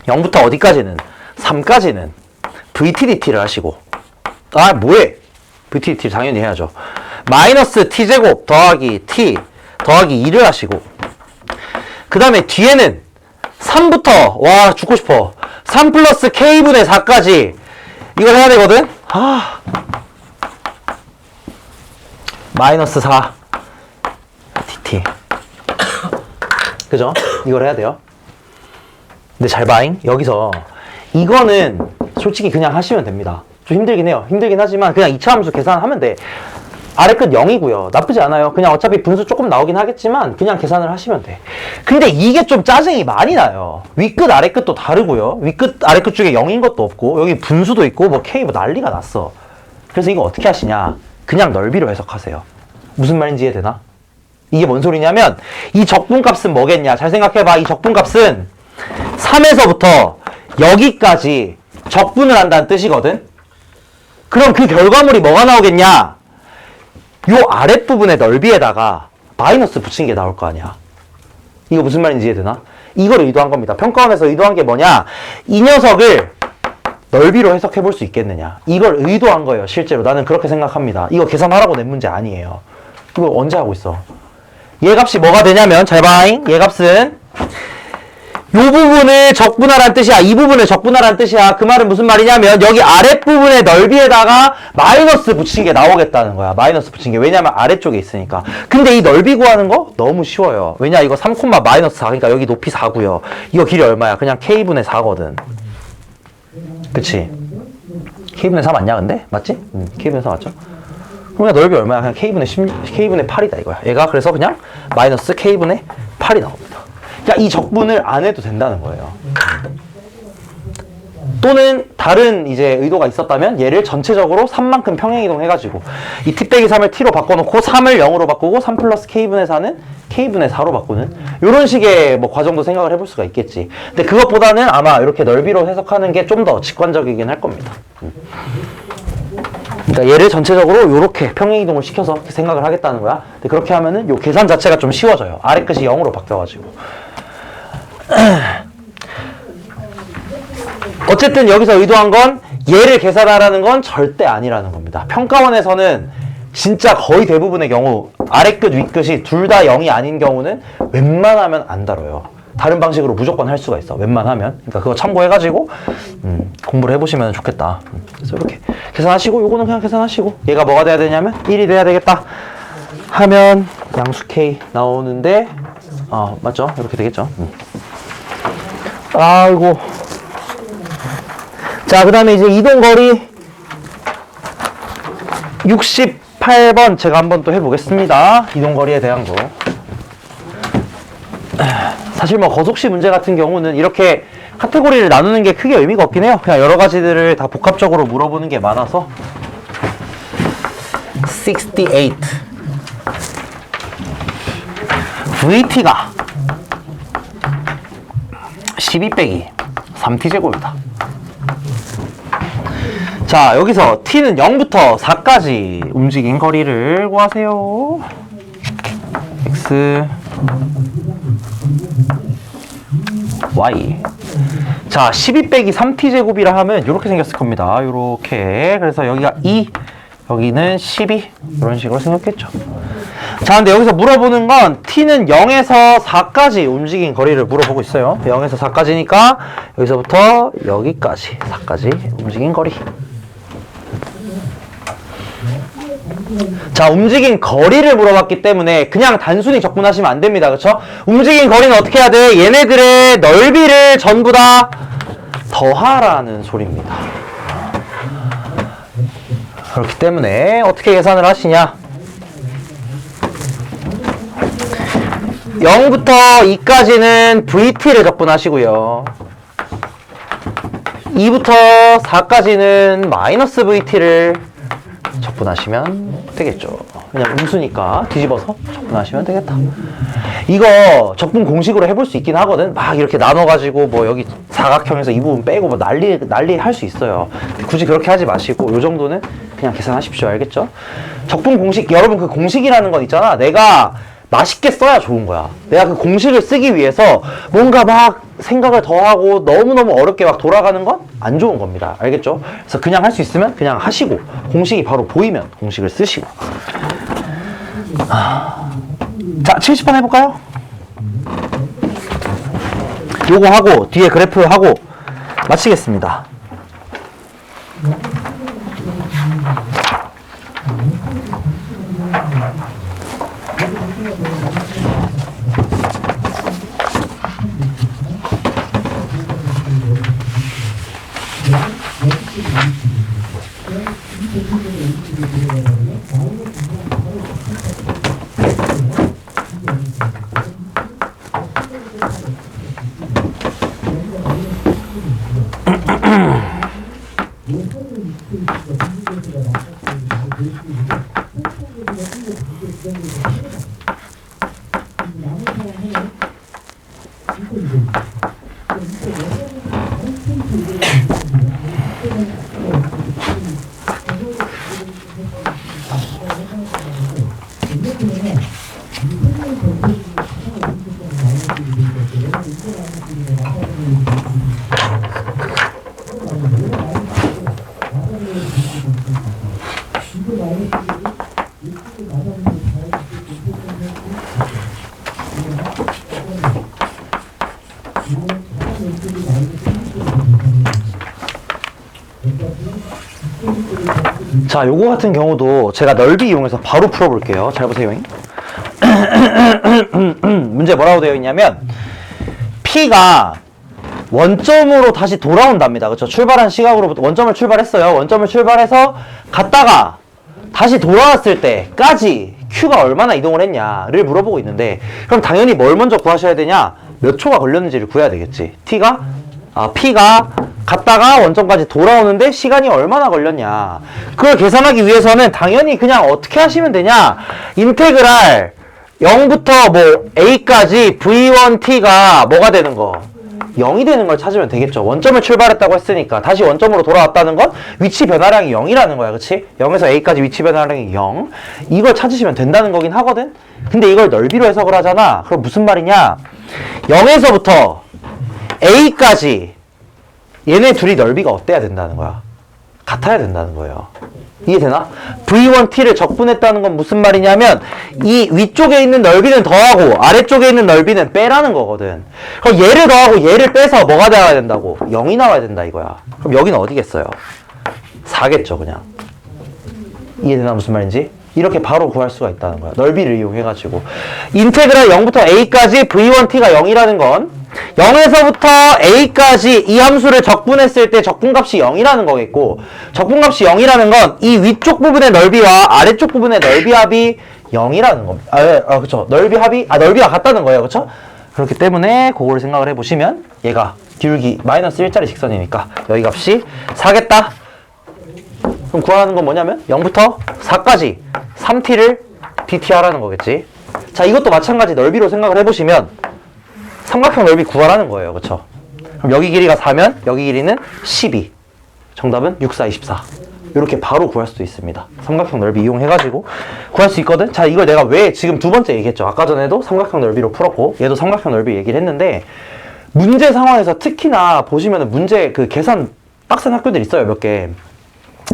A: 0부터 어디까지는? 3까지는 VTDT를 하시고 아, 뭐해? VTDT를 당연히 해야죠. 마이너스 t제곱 더하기 t 더하기 2를 하시고 그 다음에 뒤에는 3부터 와 죽고 싶어 3 플러스 k분의 4까지 이걸 해야 되거든? 마이너스 4 dt 그죠? 이걸 해야 돼요. 근데 잘 봐잉. 여기서 이거는 솔직히 그냥 하시면 됩니다. 좀 힘들긴 해요. 힘들긴 하지만 그냥 2차 함수 계산하면 돼. 아래 끝 0이고요. 나쁘지 않아요. 그냥 어차피 분수 조금 나오긴 하겠지만 그냥 계산을 하시면 돼. 근데 이게 좀 짜증이 많이 나요. 윗끝 아래 끝도 다르고요. 윗끝 아래 끝 중에 0인 것도 없고 여기 분수도 있고 뭐 K 뭐 난리가 났어. 그래서 이거 어떻게 하시냐? 그냥 넓이로 해석하세요. 무슨 말인지 이해되나? 이게 뭔 소리냐면 이 적분값은 뭐겠냐? 잘 생각해봐. 이 적분값은 3에서부터 여기까지 적분을 한다는 뜻이거든? 그럼 그 결과물이 뭐가 나오겠냐? 요 아랫부분의 넓이에다가 마이너스 붙인 게 나올 거 아니야. 이거 무슨 말인지 이해되나? 이걸 의도한 겁니다. 평가원에서 의도한 게 뭐냐? 이 녀석을 넓이로 해석해 볼 수 있겠느냐? 이걸 의도한 거예요. 실제로 나는 그렇게 생각합니다. 이거 계산하라고 낸 문제 아니에요. 이거 언제 하고 있어? 얘 값이 뭐가 되냐면 잘 봐잉. 얘 값은 요 부분을 적분하라는 뜻이야. 이 부분을 적분하라는 뜻이야. 그 말은 무슨 말이냐면 여기 아랫부분의 넓이에다가 마이너스 붙인 게 나오겠다는 거야. 마이너스 붙인 게. 왜냐면 아래쪽에 있으니까. 근데 이 넓이 구하는 거 너무 쉬워요. 왜냐 이거 3, 마이너스 4. 그러니까 여기 높이 4고요. 이거 길이 얼마야? 그냥 K분의 4거든. 그치? K분의 4 맞냐 근데? 맞지? K분의 4 맞죠? 그냥 넓이 얼마야? 그냥 K분의 8이다 이거야. 얘가 그래서 그냥 마이너스 K분의 8이 나옵니다. 그러니까 이 적분을 안 해도 된다는 거예요. 또는 다른 이제 의도가 있었다면 얘를 전체적으로 3만큼 평행이동 해가지고 이 t 빼기 3을 t로 바꿔놓고 3을 0으로 바꾸고 3 플러스 k분의 4는 k분의 4로 바꾸는 이런 식의 뭐 과정도 생각을 해볼 수가 있겠지. 근데 그것보다는 아마 이렇게 넓이로 해석하는 게 좀 더 직관적이긴 할 겁니다. 그러니까 얘를 전체적으로 이렇게 평행이동을 시켜서 생각을 하겠다는 거야. 근데 그렇게 하면은 요 계산 자체가 좀 쉬워져요. 아래 끝이 0으로 바뀌어가지고. 어쨌든 여기서 의도한 건 얘를 계산하라는 건 절대 아니라는 겁니다. 평가원에서는 진짜 거의 대부분의 경우 아래 끝, 윗 끝이 둘 다 0이 아닌 경우는 웬만하면 안 다뤄요. 다른 방식으로 무조건 할 수가 있어. 웬만하면. 그러니까 그거 참고해가지고 공부를 해보시면 좋겠다. 그래서 이렇게 계산하시고 요거는 그냥 계산하시고 얘가 뭐가 돼야 되냐면 1이 돼야 되겠다 하면 양수 K 나오는데 맞죠? 이렇게 되겠죠. 아이고. 자, 그 다음에 이제 이동거리 68번 제가 한번 또 해보겠습니다. 이동거리에 대한 거. 사실 뭐 거속시 문제 같은 경우는 이렇게 카테고리를 나누는 게 크게 의미가 없긴 해요. 그냥 여러 가지들을 다 복합적으로 물어보는 게 많아서. 68. VT가 12 빼기 3t제곱이다. 자, 여기서 t는 0부터 4까지 움직인 거리를 구하세요. x, y. 자, 12 빼기 3t제곱이라 하면 이렇게 생겼을 겁니다. 이렇게. 그래서 여기가 2, 여기는 12. 이런 식으로 생겼겠죠. 자, 근데 여기서 물어보는 건 t는 0에서 4까지 움직인 거리를 물어보고 있어요. 0에서 4까지니까 여기서부터 여기까지 4까지 움직인 거리. 자, 움직인 거리를 물어봤기 때문에 그냥 단순히 접근하시면 안 됩니다. 그쵸? 움직인 거리는 어떻게 해야 돼? 얘네들의 넓이를 전부 다 더하라는 소리입니다. 그렇기 때문에 어떻게 계산을 하시냐? 0부터 2까지는 VT를 적분하시고요. 2부터 4까지는 마이너스 VT를 적분하시면 되겠죠. 그냥 음수니까 뒤집어서 적분하시면 되겠다. 이거 적분 공식으로 해볼 수 있긴 하거든. 막 이렇게 나눠가지고 뭐 여기 사각형에서 이 부분 빼고 뭐 난리 할 수 있어요. 굳이 그렇게 하지 마시고 요 정도는 그냥 계산하십시오. 알겠죠? 적분 공식, 여러분 그 공식이라는 건 있잖아. 내가 맛있게 써야 좋은 거야. 내가 그 공식을 쓰기 위해서 뭔가 막 생각을 더 하고 너무너무 어렵게 막 돌아가는 건 안 좋은 겁니다. 알겠죠? 그래서 그냥 할 수 있으면 그냥 하시고 공식이 바로 보이면 공식을 쓰시고. 자, 70번 해볼까요? 요거 하고 뒤에 그래프 하고 마치겠습니다. 자, 요거 같은 경우도 제가 넓이 이용해서 바로 풀어볼게요. 잘 보세요. 문제 뭐라고 되어 있냐면 P가 원점으로 다시 돌아온답니다. 그렇죠? 출발한 시각으로부터 원점을 출발했어요. 원점을 출발해서 갔다가 다시 돌아왔을 때까지 Q가 얼마나 이동을 했냐를 물어보고 있는데, 그럼 당연히 뭘 먼저 구하셔야 되냐? 몇 초가 걸렸는지를 구해야 되겠지. P가 갔다가 원점까지 돌아오는데 시간이 얼마나 걸렸냐. 그걸 계산하기 위해서는 당연히 그냥 어떻게 하시면 되냐. 인테그랄 0부터 뭐 A까지 V1T가 뭐가 되는 거? 0이 되는 걸 찾으면 되겠죠. 원점을 출발했다고 했으니까 다시 원점으로 돌아왔다는 건 위치 변화량이 0이라는 거야. 그치? 0에서 A까지 위치 변화량이 0. 이걸 찾으시면 된다는 거긴 하거든? 근데 이걸 넓이로 해석을 하잖아. 그럼 무슨 말이냐? 0에서부터 A까지 얘네 둘이 넓이가 어때야 된다는 거야? 같아야 된다는 거예요. 이해되나? V1t를 적분했다는 건 무슨 말이냐면 이 위쪽에 있는 넓이는 더하고 아래쪽에 있는 넓이는 빼라는 거거든. 그럼 얘를 더하고 얘를 빼서 뭐가 나와야 된다고? 0이 나와야 된다 이거야. 그럼 여기는 어디겠어요? 4겠죠 그냥. 이해되나 무슨 말인지? 이렇게 바로 구할 수가 있다는 거야. 넓이를 이용해가지고. 인테그랄 0부터 a까지 v1t가 0이라는 건 0에서부터 a까지 이 함수를 적분했을 때 적분값이 0이라는 거겠고, 적분값이 0이라는 건 이 위쪽 부분의 넓이와 아래쪽 부분의 넓이 합이 0이라는 겁니다. 그쵸. 넓이 합이, 넓이가 같다는 거예요. 그쵸? 그렇기 때문에 그거를 생각을 해보시면 얘가 기울기 마이너스 1짜리 직선이니까 여기 값이 4겠다. 그럼 구하는 건 뭐냐면 0부터 4까지 3t를 dt 하라는 거겠지. 자, 이것도 마찬가지 넓이로 생각을 해보시면 삼각형 넓이 구하라는 거예요. 그쵸? 그럼 여기 길이가 4면 여기 길이는 12. 정답은 6, 4, 24. 이렇게 바로 구할 수도 있습니다. 삼각형 넓이 이용해가지고 구할 수 있거든. 자, 이걸 내가 왜 지금 두 번째 얘기했죠. 아까 전에도 삼각형 넓이로 풀었고 얘도 삼각형 넓이 얘기를 했는데, 문제 상황에서 특히나 보시면은 문제 그 계산 빡센 학교들 있어요. 몇 개.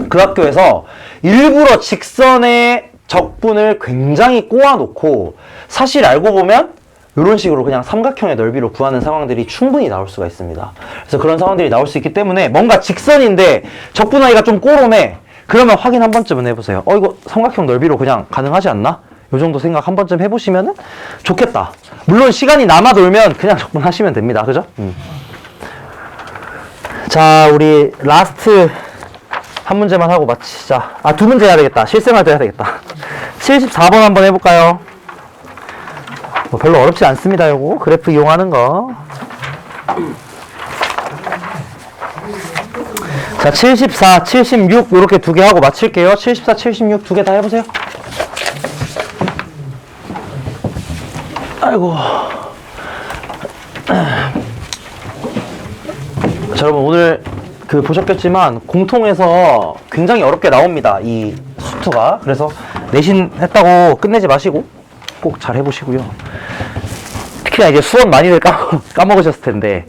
A: 그 학교에서 일부러 직선의 적분을 굉장히 꼬아놓고 사실 알고 보면 이런 식으로 그냥 삼각형의 넓이로 구하는 상황들이 충분히 나올 수가 있습니다. 그래서 그런 상황들이 나올 수 있기 때문에 뭔가 직선인데 적분하기가 좀 꼬롬해. 그러면 확인 한 번쯤은 해보세요. 이거 삼각형 넓이로 그냥 가능하지 않나? 요 정도 생각 한 번쯤 해보시면은 좋겠다. 물론 시간이 남아 돌면 그냥 적분하시면 됩니다. 그죠? 자, 우리 라스트 한 문제만 하고 마치자. 두 문제 해야 되겠다. 실생활도 해야 되겠다. 74번 한번 해볼까요? 뭐 별로 어렵지 않습니다. 요거 그래프 이용하는 거. 자, 74, 76 요렇게 두 개 하고 마칠게요. 74, 76 두 개 다 해보세요. 아이고. 자, 여러분 오늘 보셨겠지만 공통에서 굉장히 어렵게 나옵니다. 이 수투가. 그래서 내신 했다고 끝내지 마시고 꼭 잘 해보시고요. 특히나 이제 수원 많이들 까먹으셨을 텐데,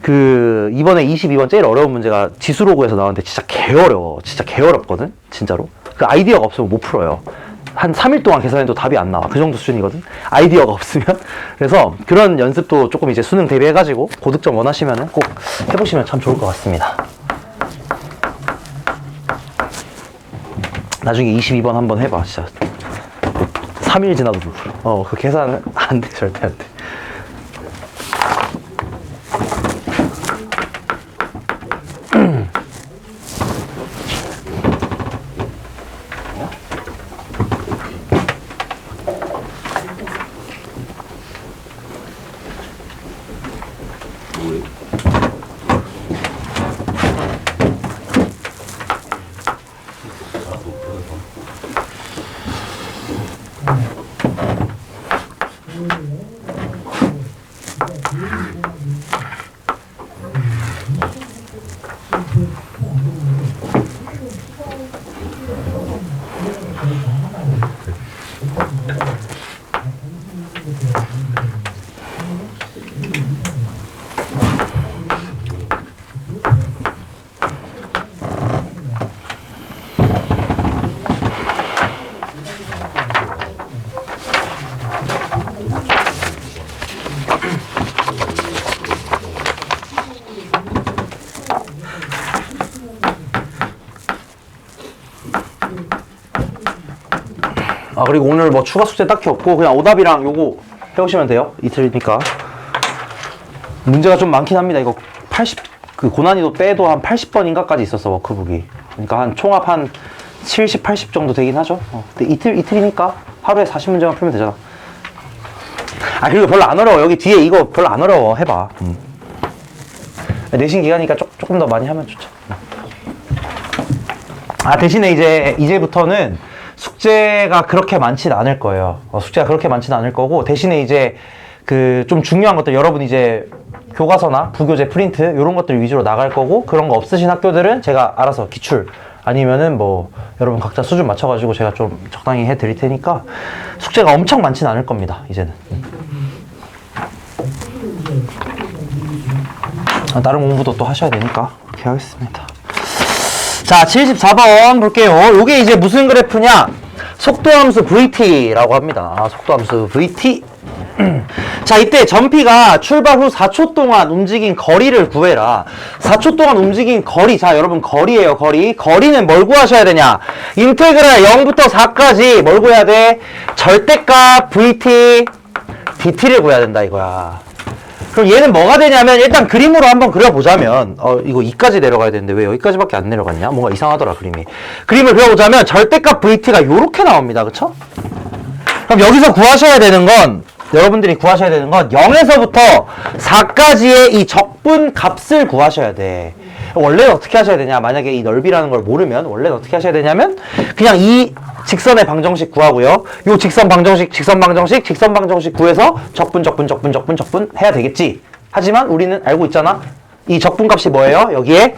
A: 이번에 22번 제일 어려운 문제가 지수로그에서 나왔는데 진짜 개어려워. 진짜 개어렵거든? 진짜로. 그 아이디어가 없으면 못 풀어요. 한 3일 동안 계산해도 답이 안 나와. 그 정도 수준이거든? 아이디어가 없으면. 그래서 그런 연습도 조금 이제 수능 대비해가지고 고득점 원하시면은 꼭 해보시면 참 좋을 것 같습니다. 나중에 22번 한번 해봐, 진짜. 3일 지나도 못 풀어. 그 계산 안 돼, 절대 안 돼. 그리고 오늘 뭐 추가 숙제 딱히 없고 그냥 오답이랑 요거 해오시면 돼요. 이틀이니까. 문제가 좀 많긴 합니다. 이거 80, 고난이도 빼도 한 80번인가까지 있었어, 워크북이. 그러니까 한 총합 한 70, 80 정도 되긴 하죠. 근데 이틀이니까 하루에 40문제만 풀면 되잖아. 그리고 별로 안 어려워. 여기 뒤에 이거 별로 안 어려워. 해봐. 내신 기간이니까 조금 더 많이 하면 좋죠. 대신에 이제부터는 숙제가 그렇게 많진 않을 거예요. 숙제가 그렇게 많진 않을 거고, 대신에 이제 좀 중요한 것들, 여러분 이제 교과서나 부교재 프린트 이런 것들 위주로 나갈 거고, 그런 거 없으신 학교들은 제가 알아서 기출 아니면은 뭐 여러분 각자 수준 맞춰가지고 제가 좀 적당히 해드릴 테니까 숙제가 엄청 많진 않을 겁니다. 이제는. 다른 공부도 또 하셔야 되니까 그렇게 하겠습니다. 자, 74번 볼게요. 요게 이제 무슨 그래프냐? 속도함수 VT라고 합니다. 속도함수 VT. 자, 이때 전피가 출발 후 4초 동안 움직인 거리를 구해라. 4초 동안 움직인 거리. 자, 여러분 거리예요, 거리. 거리는 뭘 구하셔야 되냐? 인테그랄 0부터 4까지 뭘 구해야 돼? 절대값 VT, DT를 구해야 된다 이거야. 그럼 얘는 뭐가 되냐면 일단 그림으로 한번 그려보자면 이거 2까지 내려가야 되는데 왜 여기까지밖에 안 내려갔냐? 뭔가 이상하더라 그림이. 그림을 그려보자면 절대값 VT가 요렇게 나옵니다. 그쵸? 그럼 여기서 구하셔야 되는 건 여러분들이 구하셔야 되는 건 0에서부터 4까지의 이 적분 값을 구하셔야 돼. 원래는 어떻게 하셔야 되냐? 만약에 이 넓이라는 걸 모르면 원래는 어떻게 하셔야 되냐면 그냥 이 직선의 방정식 구하고요. 요 직선 방정식 구해서 적분 해야 되겠지. 하지만 우리는 알고 있잖아. 이 적분 값이 뭐예요? 여기에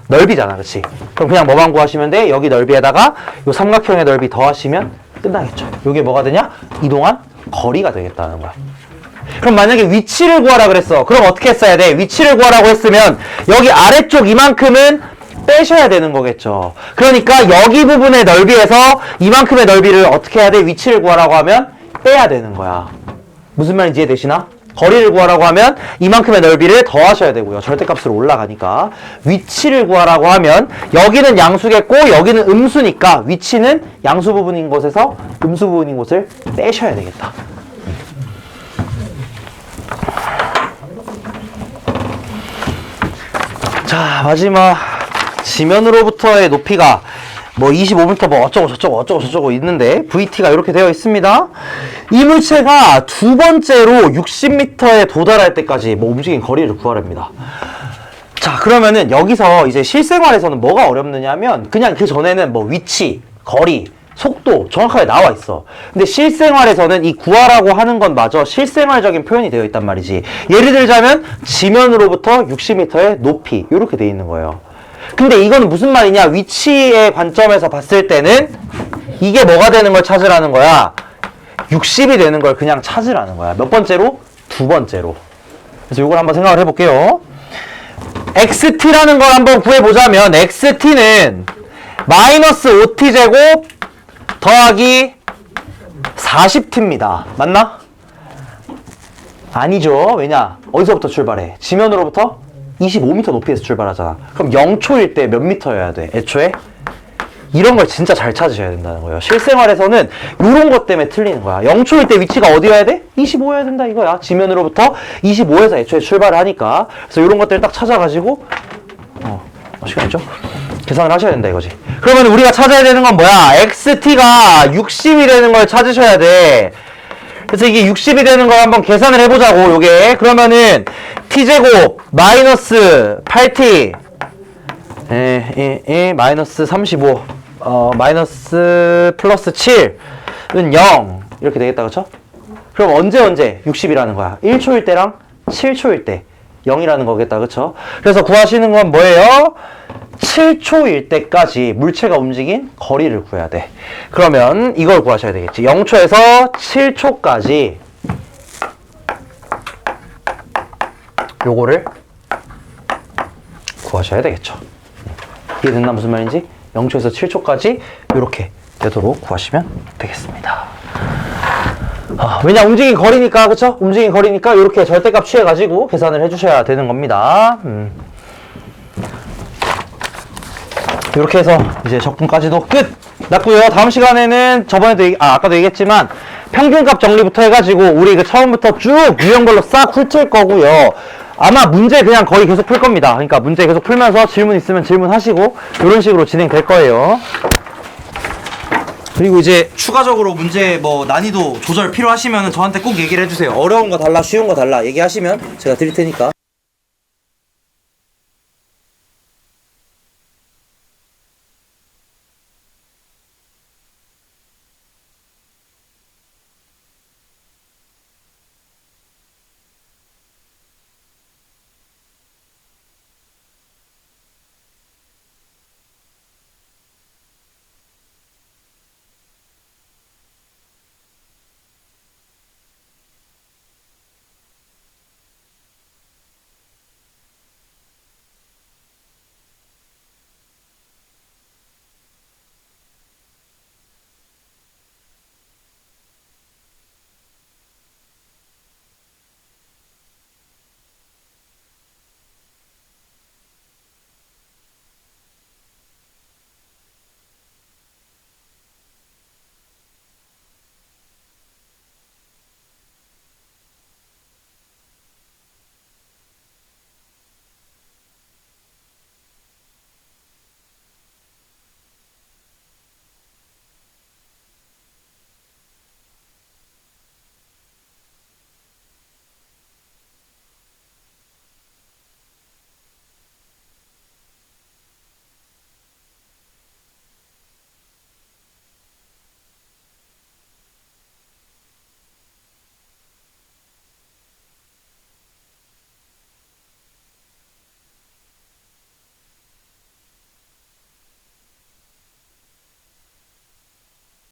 A: 넓이잖아. 그치? 그럼 그냥 뭐만 구하시면 돼? 여기 넓이에다가 요 삼각형의 넓이 더하시면 끝나겠죠. 요게 뭐가 되냐? 이동한 거리가 되겠다는 거야. 그럼 만약에 위치를 구하라 그랬어. 그럼 어떻게 했어야 돼? 위치를 구하라고 했으면 여기 아래쪽 이만큼은 빼셔야 되는 거겠죠. 그러니까 여기 부분의 넓이에서 이만큼의 넓이를 어떻게 해야 돼? 위치를 구하라고 하면 빼야 되는 거야. 무슨 말인지 이해되시나? 거리를 구하라고 하면 이만큼의 넓이를 더하셔야 되고요. 절대값으로 올라가니까. 위치를 구하라고 하면 여기는 양수겠고 여기는 음수니까 위치는 양수 부분인 곳에서 음수 부분인 곳을 빼셔야 되겠다. 자, 마지막 지면으로부터의 높이가 뭐 25m 뭐 어쩌고 있는데 VT가 이렇게 되어 있습니다. 이 물체가 두 번째로 60m에 도달할 때까지 뭐 움직인 거리를 구하랍니다. 자, 그러면은 여기서 이제 실생활에서는 뭐가 어렵느냐면 그냥 그 전에는 뭐 위치, 거리, 속도 정확하게 나와 있어. 근데 실생활에서는 이 구하라고 하는 건 마저 실생활적인 표현이 되어 있단 말이지. 예를 들자면 지면으로부터 60m의 높이 이렇게 되어 있는 거예요. 근데 이거는 무슨 말이냐? 위치의 관점에서 봤을 때는 이게 뭐가 되는 걸 찾으라는 거야? 60이 되는 걸 그냥 찾으라는 거야. 몇 번째로? 두 번째로. 그래서 이걸 한번 생각을 해볼게요. XT라는 걸 한번 구해보자면 XT는 마이너스 5T제곱 더하기 40T입니다. 맞나? 아니죠. 왜냐? 어디서부터 출발해? 지면으로부터 25m 높이에서 출발하잖아. 그럼 0초일 때 몇 미터여야 돼? 애초에? 이런 걸 진짜 잘 찾으셔야 된다는 거예요. 실생활에서는 이런 것 때문에 틀리는 거야. 0초일 때 위치가 어디여야 돼? 25여야 된다 이거야. 지면으로부터 25에서 애초에 출발을 하니까. 그래서 이런 것들 딱 찾아가지고 시간이죠? 계산을 하셔야 된다 이거지. 그러면 우리가 찾아야 되는 건 뭐야? XT가 60이 되는 걸 찾으셔야 돼. 그래서 이게 60이 되는 걸 한번 계산을 해보자고, 요게. 그러면은, t제곱, 마이너스 8t, 마이너스 35, 마이너스 플러스 7은 0. 이렇게 되겠다, 그쵸? 그럼 언제 60이라는 거야? 1초일 때랑 7초일 때 0이라는 거겠다, 그쵸? 그래서 구하시는 건 뭐예요? 7초일 때까지 물체가 움직인 거리를 구해야 돼. 그러면 이걸 구하셔야 되겠지. 0초에서 7초까지 요거를 구하셔야 되겠죠. 이해됐나 무슨 말인지? 0초에서 7초까지 요렇게 되도록 구하시면 되겠습니다. 왜냐 움직인 거리니까, 그쵸? 움직인 거리니까 이렇게 절대값 취해가지고 계산을 해주셔야 되는 겁니다. 이렇게 해서 이제 적분까지도 끝 났고요. 다음 시간에는 저번에도 아까도 얘기했지만 평균값 정리부터 해가지고 우리 그 처음부터 쭉 유형별로 싹 훑을 거고요. 아마 문제 그냥 거의 계속 풀 겁니다. 그러니까 문제 계속 풀면서 질문 있으면 질문하시고 이런 식으로 진행될 거예요. 그리고 이제 추가적으로 문제 뭐 난이도 조절 필요하시면 저한테 꼭 얘기를 해주세요. 어려운 거 달라, 쉬운 거 달라 얘기하시면 제가 드릴 테니까.